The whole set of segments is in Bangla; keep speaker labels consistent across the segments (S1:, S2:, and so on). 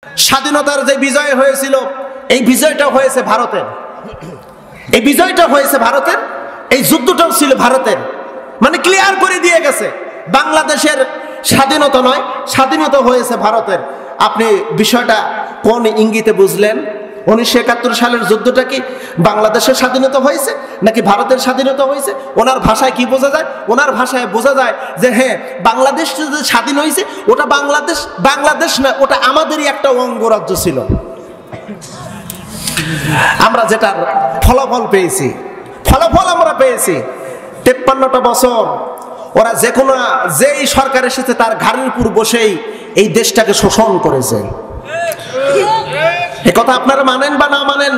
S1: স্বাধীনতার যে বিজয় হয়েছিল এই বিজয়টা হয়েছে ভারতের, এই বিজয়টা হয়েছে ভারতের, এই যুদ্ধটাও ছিল ভারতের। মানে ক্লিয়ার করে দিয়ে গেছে বাংলাদেশের স্বাধীনতা নয়, স্বাধীনতা হয়েছে ভারতের। আপনি বিষয়টা কোন ইঙ্গিতে বুঝলেন? 1971 সালের যুদ্ধটা কি বাংলাদেশের স্বাধীনতা হয়েছে নাকি ভারতের স্বাধীনতা হয়েছে? ওনার ভাষায় কি বোঝা যায়? ওনার ভাষায় বোঝা যায় যে হ্যাঁ, বাংলাদেশ যে স্বাধীন হয়েছে ওটা বাংলাদেশ না, ওটা আমাদেরই একটা অঙ্গরাজ্য ছিল। আমরা যেটার ফলাফল পেয়েছি, ফলাফল আমরা পেয়েছি 53টা বছর ওরা যে কোনো যেই সরকার এসেছে তার ঘাড়ের উপর বসেই এই দেশটাকে শোষণ করেছে। এ কথা আপনারা মানেন বা না মানেন,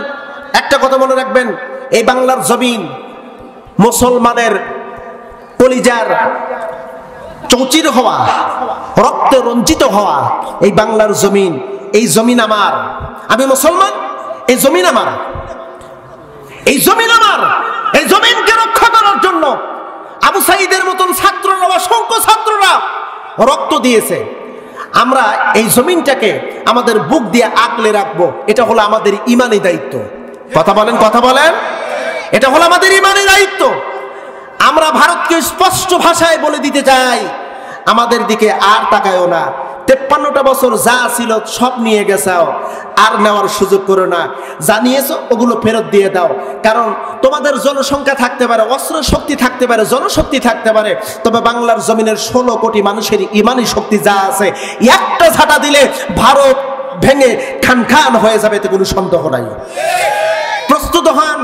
S1: একটা কথা মনে রাখবেন, এই বাংলার জমিন মুসলমানের কলিজার চৌচির হওয়া, রক্তে রঞ্জিত হওয়া এই বাংলার জমিন, এই জমিন আমার, আমি মুসলমান, এই জমিন আমার, এই জমিন আমার। এই জমিনকে রক্ষা করার জন্য আবু সাঈদের মতন ছাত্ররা, অসংখ্য ছাত্ররা রক্ত দিয়েছে। আমরা এই জমিনটাকে আমাদের বুক দিয়ে আঁকলে রাখবো, এটা হলো আমাদের ইমানি দায়িত্ব। কথা বলেন, কথা বলেন, এটা হলো আমাদের ইমানি দায়িত্ব। আমরা ভারতকে স্পষ্ট ভাষায় বলে দিতে চাই, আমাদের দিকে আর তাকায়ও না। 53টা বছর যা ছিল সব নিয়ে গেছাও, আর নেওয়ার সুযোগ করো না। জানিয়েছো ওগুলো ফেরত দিয়ে দাও। কারণ তোমাদের জনসংখ্যা থাকতে পারে, অস্ত্র শক্তি থাকতে পারে, জনশক্তি থাকতে পারে, তবে বাংলার জমিনের 16 কোটি মানুষের ইমানি শক্তি যা আছে, একটা ঝাঁটা দিলে ভারত ভেঙে খান খান হয়ে যাবে, এতে কোনো সন্দেহ নাই। প্রস্তুত হন।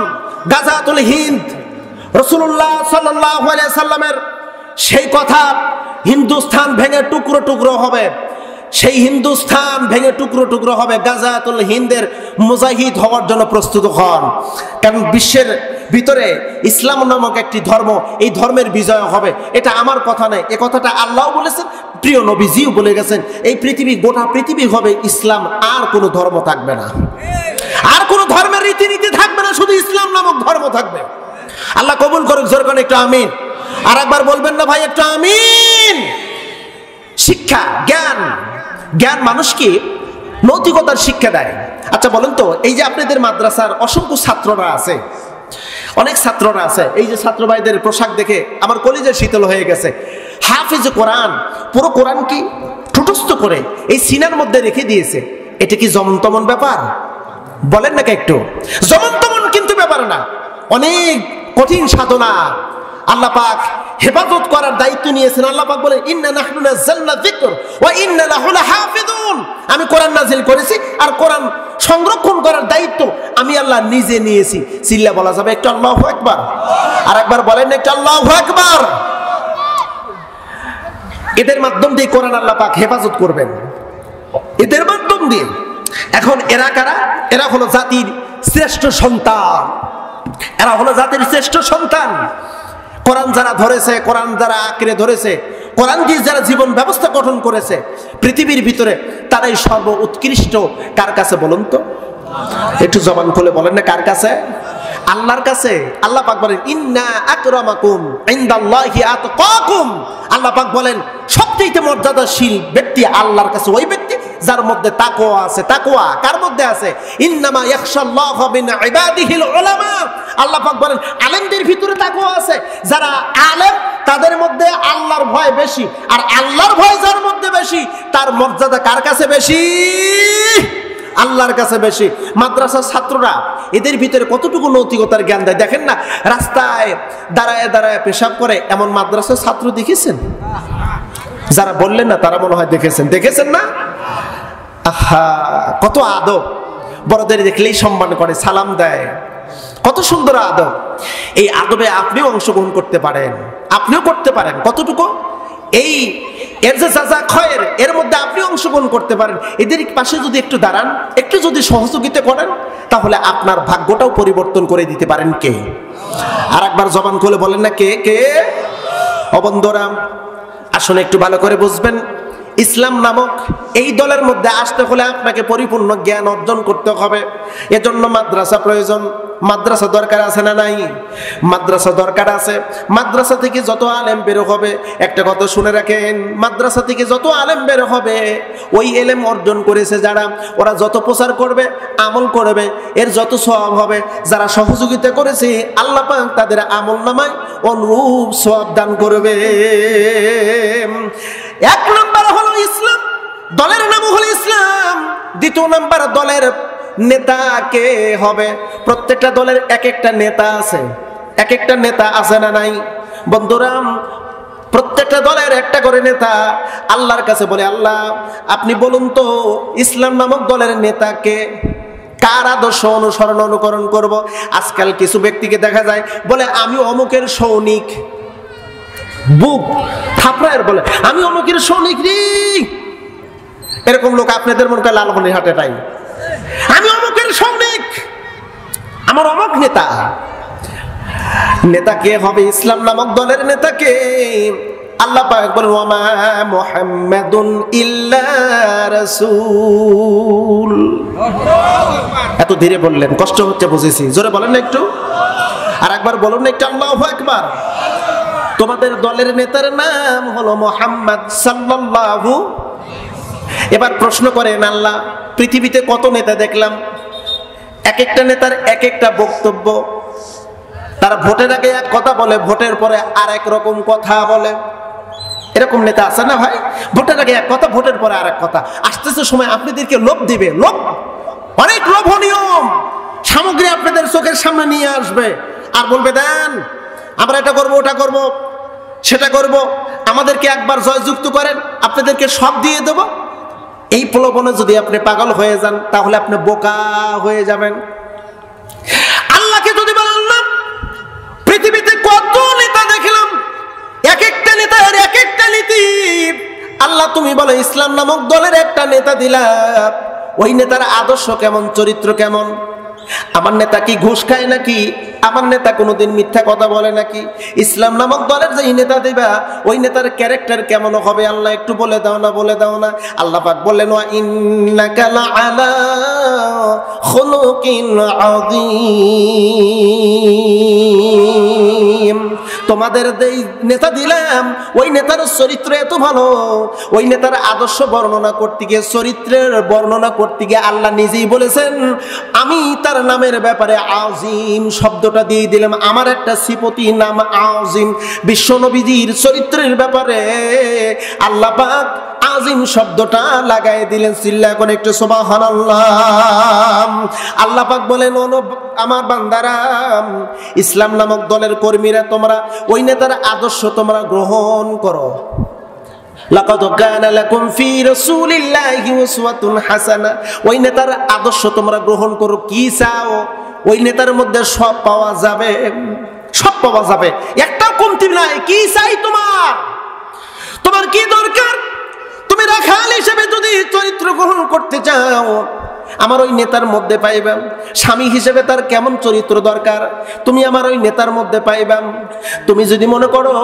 S1: গাজাতুল হিন্দ, রাসূলুল্লাহ সাল্লাল্লাহু আলাইহি সাল্লামের সেই কথা, হিন্দুস্তান ভেঙে টুকরো টুকরো হবে, সেই হিন্দুস্তান ভেঙে টুকরো টুকরো হবে। গাজাতুল হিন্দের মুজাহিদ হওয়ার জন্য প্রস্তুত হন। কারণ বিশ্বের ভিতরে ইসলাম নামক একটি ধর্ম, এই ধর্মের বিজয় হবে। এটা আমার কথা নয়, এ কথাটা আল্লাহ বলেছেন, প্রিয় নবীজিও বলে গেছেন। এই পৃথিবী, গোটা পৃথিবী হবে ইসলাম, আর কোনো ধর্ম থাকবে না, আর কোনো ধর্মের রীতিনীতি থাকবে না, শুধু ইসলাম নামক ধর্ম থাকবে। আল্লাহ কবুল করুক। জোরে করে একটু আমিন। আর একবার বলবেন না ভাই, একটু আমিন। শিক্ষা, জ্ঞান, জ্ঞান মানুষকে নৈতিকতার শিক্ষা দেয়। আচ্ছা বলেন তো, এই যে আপনাদের মাদ্রাসার অসংখ্য ছাত্ররা আছে, অনেক ছাত্ররা আছে, এই যে ছাত্র ভাইদের পোশাক দেখে আমার কলিজা শীতল হয়ে গেছে। হাফেজ কোরআন, পুরো কোরআন কি ঠুটস্থ করে এই সিনার মধ্যে রেখে দিয়েছে। এটা কি যেমন তেমন ব্যাপার? বলেন নাকি একটু? যেমন তেমন কিন্তু ব্যাপার না, অনেক কঠিন সাধনা। আল্লাহ পাক হেফাজত করার দায়িত্ব নিয়েছেন। আল্লাহ পাক বলেন, ইন্না নাহনু নাযালনা যিকর ওয়া ইন্না লাহু লাহাফিজুন। আমি কোরআন নাযিল করেছি, আর কোরআন সংরক্ষণ করার দায়িত্ব আমি আল্লাহ নিজে নিয়েছি। চিল্লা বলা যাবে একটু আল্লাহু আকবার? আর একবার বলেন একটু আল্লাহু আকবার। এদের মাধ্যম দিয়ে কোরআন আল্লাহ পাক হেফাজত করবেন, এদের মাধ্যম দিয়ে। এখন এরা কারা? এরা হলো জাতির শ্রেষ্ঠ সন্তান, এরা হলো জাতির শ্রেষ্ঠ সন্তান। কোরআন যারা ধরেছে, কোরআন যারা আঁকড়ে ধরেছে, কোরআন দিয়ে যারা জীবন ব্যবস্থা গঠন করেছে পৃথিবীর ভিতরে, তারাই সর্ব উৎকৃষ্ট। কার কাছে বলুন তো? একটু জবান খুলে বলেন না, কার কাছে? আল্লাহর কাছে। আল্লাহ পাক বলেন, ইন্না আকরামাকুম ইনদাল্লাহি আতকাকুম। আল্লাহ পাক বলেন, সবচেয়ে মর্যাদাশীল ব্যক্তি আল্লাহর কাছে ওই ব্যক্তি যার মধ্যে তাকওয়া আছে। তাকওয়া কার মধ্যে আছে? ইন্নামা ইয়াখশাল্লাহু মিন ইবাদিহিল উলামা। আল্লাহ পাক বলেন, আলেমদের ভিতরে তাকওয়া আছে। যারা আলেম তাদের মধ্যে আল্লাহর ভয় বেশি, আর আল্লাহর ভয় যার মধ্যে বেশি তার মর্যাদা কার কাছে বেশি? আল্লাহর কাছে বেশি। মাদ্রাসার ছাত্ররা এদের ভিতরে কতটুকু নৈতিকতার জ্ঞান দেয় দেখেন না। রাস্তায় দাঁড়ায় দাঁড়ায় পেশাব করে এমন মাদ্রাসার ছাত্র দেখেছেন? যারা বললেন না তারা মনে হয় দেখেছেন। দেখেছেন না? আহা, কত আদব! বড়দের দেখলেই সম্মান করে, সালাম দেয়, কত সুন্দর আদব। এই আদবে আপনিও অংশগ্রহণ করতে পারেন, আপনিও করতে পারেন। কতটুকু? এই এর যে যাজা খয়ের, এর মধ্যে আপনি অংশগ্রহণ করতে পারেন। এদের পাশে যদি একটু দাঁড়ান, একটু যদি সহযোগিতা করেন, তাহলে আপনার ভাগ্যটাও পরিবর্তন করে দিতে পারেন কে? আর একবার জবান খুলে বলেন না, কে? কে? ও বন্ধুরা, আসলে একটু ভালো করে বুঝবেন, ইসলাম নামক এই দলের মধ্যে আসতে হলে আপনাকে পরিপূর্ণ জ্ঞান অর্জন করতে হবে। এজন্য মাদ্রাসা প্রয়োজন। মাদ্রাসা দরকার আছে না নাই? মাদ্রাসা দরকার আছে। মাদ্রাসা থেকে যত আলেম বের হবে, একটা কথা শুনে রাখেন, মাদ্রাসা থেকে যত আলেম বের হবে, ওই এলেম অর্জন করেছে যারা, ওরা যত প্রচার করবে, আমল করবে, এর যত সওয়াব হবে। যারা সহযোগিতা করেছে, আল্লাহ পাক তাদের আমল নামায় অনুরূপ সওয়াব দান করবে। এক নম্বর হলো ইসলাম, দলের নাম হলো ইসলাম। দ্বিতীয় নাম্বার, দলের নেতা কে হবে? প্রত্যেকটা দলের এক একটা নেতা আছে, এক একটা নেতা আছে না নাই? বন্ধুরা, প্রত্যেকটা দলের একটা করে নেতা। আল্লাহর কাছে বলে, আল্লাহ আপনি বলুন তো ইসলাম নামক দলের নেতাকে, কার আদর্শ অনুসরণ অনুকরণ করব? আজকাল কিছু ব্যক্তিকে দেখা যায় বলে আমি অমুকের সৈনিক, বুক থাপড়ায় বলে আমি অমুকের সৈনিক রে। এরকম লোক আপনাদের মনে হয় লালমনিরহাটে নাই। আমি অমুকের সৈনিক, আমার অমুক নেতা। নেতা কে হবে? ইসলাম নামক দলের নেতাকে আল্লাহ পাক বলেন, ওয়ামা মুহাম্মাদুন ইল্লা রাসূল। এত ধীরে বললেন, কষ্ট হচ্ছে বুঝেছি, জোরে বলেন না একটু, আর একবার বলুন না একটু, আল্লাহু আকবার। তোমাদের দলের নেতার নাম হলো মুহাম্মদ সাল্লাল্লাহু। এবার প্রশ্ন করেন, আল্লাহ পৃথিবীতে কত নেতা দেখলাম, এক একটা নেতার এক একটা বক্তব্য। তারা ভোটের আগে এক কথা বলে, ভোটের পরে আর এক রকম কথা বলে। এরকম নেতা আছে না ভাই? ভোটের আগে এক কথা, ভোটের পরে আর এক কথা। আসতেছে সময় আপনাদেরকে লোভ দিবে, লোভ, অনেক লোভনীয় সামগ্রী আপনাদের চোখের সামনে নিয়ে আসবে, আর বলবে দেন আমরা এটা করব, ওটা করব, সেটা করব, আমাদেরকে একবার জয়যুক্ত করেন, আপনাদেরকে সব দিয়ে দেব। এই প্রলোভনে যদি আপনি পাগল হয়ে যান, তাহলে আপনি বোকা হয়ে যাবেন। আল্লাহকে যদি বলেন না, পৃথিবীতে কত নেতা দেখলাম, এক একটা নেতার এক একটা নীতি। আল্লাহ তুমি বলো ইসলাম নামক দলের একটা নেতা দিলাম, ওই নেতার আদর্শ কেমন, চরিত্র কেমন? আমার নেতা কি ঘুষ খায় নাকি? আমার নেতা কোনোদিন মিথ্যা কথা বলে নাকি? ইসলাম নামক দলের যে নেতা দিবা, ওই নেতার ক্যারেক্টার কেমন হবে? আল্লাহ একটু বলে দাও না, বলে দাও না। আল্লাহ পাক বললেন, ওয়া ইন্নাকা লাআলা খুলুকিন আযীম। তোমাদের যেই নেতা দিলাম, ওই নেতার চরিত্র এত ভালো, ওই নেতার আদর্শ বর্ণনা করতে গিয়ে, চরিত্রের বর্ণনা করতে গিয়ে আল্লাহ নিজেই বলেছেন, আমি তার নামের ব্যাপারে আজিম শব্দটা দিয়ে দিলাম। আমার একটা সিফতি নাম আজিম। বিশ্ব নবীজির চরিত্রের ব্যাপারে আল্লাহ পাক আজিম শব্দটা লাগাই দিলেন। চিল্লা করে একটু সুবহানাল্লাহ। আল্লাহ পাক বলেন, আমার বান্দারা, ইসলাম নামক দলের কর্মীরা, তোমরা ওই নেতার আদর্শ তোমরা গ্রহণ করো। লাকাদ কানা লাকুম ফি রাসূলিল্লাহি উসওয়াতুন হাসানাহ। ওই নেতার আদর্শ তোমরা গ্রহণ করো। কি চাও? ওই নেতার মধ্যে সব পাওয়া যাবে, সব পাওয়া যাবে, একটা কমতি নাই। কি চাই তোমার? তোমার কি দরকার? তুমি রাখাল হিসেবে যদি চরিত্র গ্রহণ করতে চাও, আমার ওই নেতার মধ্যে পাইবা। স্বামী হিসেবে তার কেমন চরিত্র দরকার, তুমি আমার ওই নেতার মধ্যে পাইবা। তুমি যদি মনে করো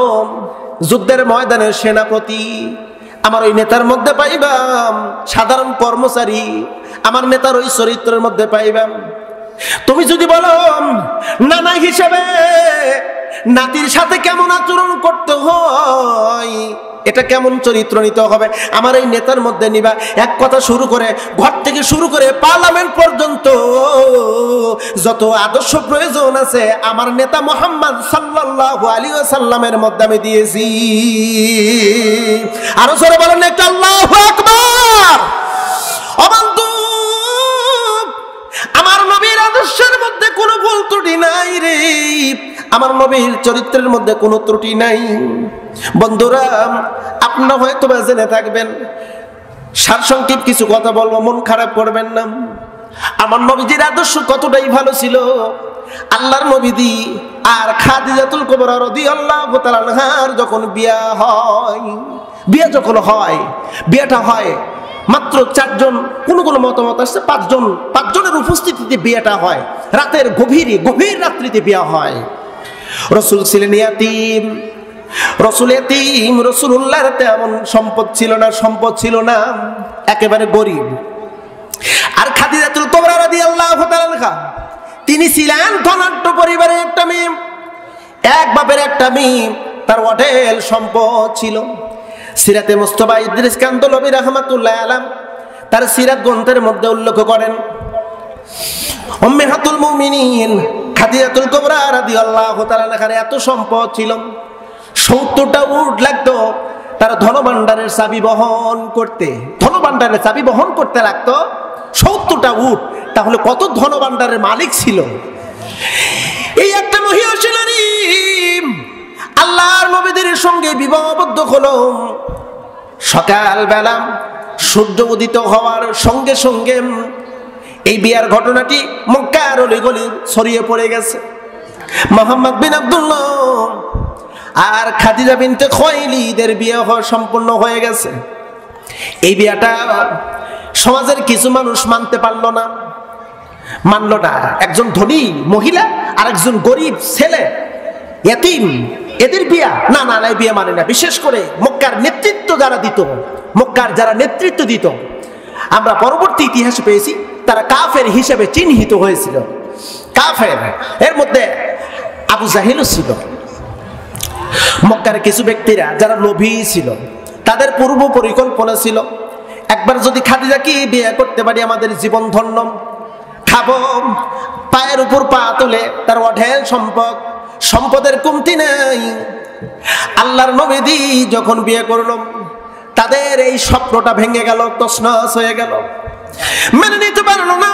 S1: যুদ্ধের ময়দানের সেনাপতি, আমার ওই নেতার মধ্যে পাইবাম। সাধারণ কর্মচারী, আমার নেতার ওই চরিত্রের মধ্যে পাইবাম। তুমি যদি বলো নানা হিসেবে নাতির সাথে কেমন আচরণ করতে হয়, এটা কেমন চরিত্র নিতে হবে, আমার এই নেতার মধ্যে নিবা। এক কথা শুরু করে ঘর থেকে শুরু করে পার্লামেন্ট পর্যন্ত যত আদর্শ প্রয়োজন আছে, আমার নেতা মুহাম্মদ সাল্লাল্লাহু আলাইহি ওয়াসাল্লামের মধ্যে আমি দিয়েছি। আরো জোরে বলেন একটা আল্লাহু আকবার। অবন্ধু, আমার নবীর আদর্শের মধ্যে কোনো ভুল ত্রুটি নাই রে, আমার নবীর চরিত্রের মধ্যে কোনো ত্রুটি নাই। বন্ধুরা, আপনারা হয়তো জেনে থাকবেন, সারসংক্ষেপ কিছু কথা বলবো, মন খারাপ করবেন না। আমার নবীজির আদর্শ কতটাই ভালো ছিল। আল্লাহর নবীজি আর খাদিজাতুল কুবরা রাদিয়াল্লাহু তাআলা আনহার যখন বিয়া হয়, বিয়া যখন হয়, বিয়াটা হয় মাত্র 4 জন, কোন মতামত আসছে 5 জন, 5 জনের উপস্থিতিতে বিয়েটা হয়। রাতের গভীর রাত্রিতে বিয়া হয়। রাসূল ছিলেন ইয়াতীম, রাসূলুল্লাহর তেমন সম্পদ ছিল না, একেবারে গরিব। আর খাদিজাতুল কুবরা রাদিয়াল্লাহু তাআলা আনহা, তিনি তিনি ছিলেন ধনাঢ্য পরিবারের একটা মেয়ে, এক বাপের একটা মেয়ে, তার অঢেল সম্পদ ছিল। সিরাতে মুস্তাফা ইদ্রিস কান্দলবী রাহমাতুল্লাহ আলাইহি তার সিরাত গ্রন্থের মধ্যে উল্লেখ করেন, উম্মাহাতুল মুমিনিন খাদিজাতুল কুবরা রাদিয়াল্লাহু তাআলা আনহার এত সম্পদ ছিল, 70টা উট লাগতো তার ধনভাণ্ডারের চাবি বহন করতে। ধনভাণ্ডারের চাবি বহন করতে লাগতো 70টা উট। তাহলে কত ধনভাণ্ডারের মালিক ছিল এই একটা মহিয়সী নারী। আল্লাহর নবীদের সঙ্গে বিবাহবদ্ধ হলো। সকালবেলা সূর্য উদিত হওয়ার সঙ্গে সঙ্গে এই বিয়ার ঘটনাটি মক্কার অলিগলি ছড়িয়ে পড়ে গেছে। মুহাম্মদ বিন আব্দুল্লাহ আর খাদিজা বিনতে খুয়াইলিদের বিয়ে সম্পূর্ণ হয়ে গেছে। এই বিয়াটা সমাজের কিছু মানুষ মানতে পারল না, মানল না। একজন ধনী মহিলা আর একজন গরিব ছেলে এতিম, এদের বিয়া না না এই বিয়ে মানে না। বিশেষ করে মক্কার নেতৃত্ব যারা দিত, মক্কার যারা নেতৃত্ব দিত, আমরা পরবর্তী ইতিহাসে পেয়েছি তারা কাফের হিসেবে চিহ্নিত হয়েছিল। কাফের এর মধ্যে আবু জাহেলও ছিল। মক্কার কিছু ব্যক্তিরা যারা লোভী ছিল, তাদের পূর্ব পরিকল্পনা ছিল একবার যদি খাদিজাকে বিয়ে করতে পারি আমাদের জীবন ধন্য, খাবো পায়ের উপর পা তুলে, তার অঢেল সম্পদ, সম্পদের কমতি নাই। আল্লাহর নবী যখন বিয়ে করলো তাদের এই স্বপ্নটা ভেঙে গেল, তছনছ হয়ে গেল, মেনে নিতে পারলো না।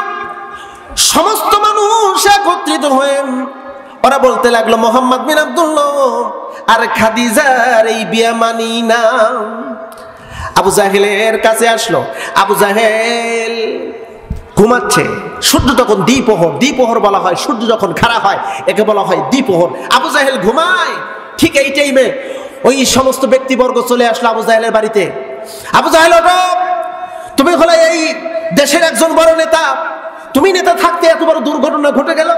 S1: সমস্ত মানুষ একত্রিত হয়ে ওরা বলতে লাগলো মুহাম্মদ বিন আব্দুল্লাহ আর খাদিজার এই বিয়ে মানি না। আবু জাহেলের কাছে আসলো। আবু জাহেল ঘুমাচ্ছে, সূর্য তখন দ্বিপ্রহর, দ্বিপ্রহর বলা হয় সূর্য যখন খাড়া হয় একে বলা হয় দ্বিপ্রহর। আবু জাহেল ঘুমায়। ঠিক এই টাইমে ওই সমস্ত ব্যক্তিবর্গ চলে আসলো আবু জাহেলের বাড়িতে। আবু জাহেল, ওঠো, তুমি হলে এই দেশের একজন বড় নেতা, তুমি নেতা থাকতে এত বড় দুর্ঘটনা ঘটে গেল।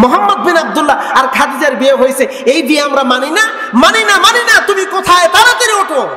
S1: মুহাম্মদ বিন আব্দুল্লাহ আর খাদিজার বিয়ে হয়েছে, এই বিয়ে আমরা মানি না, মানি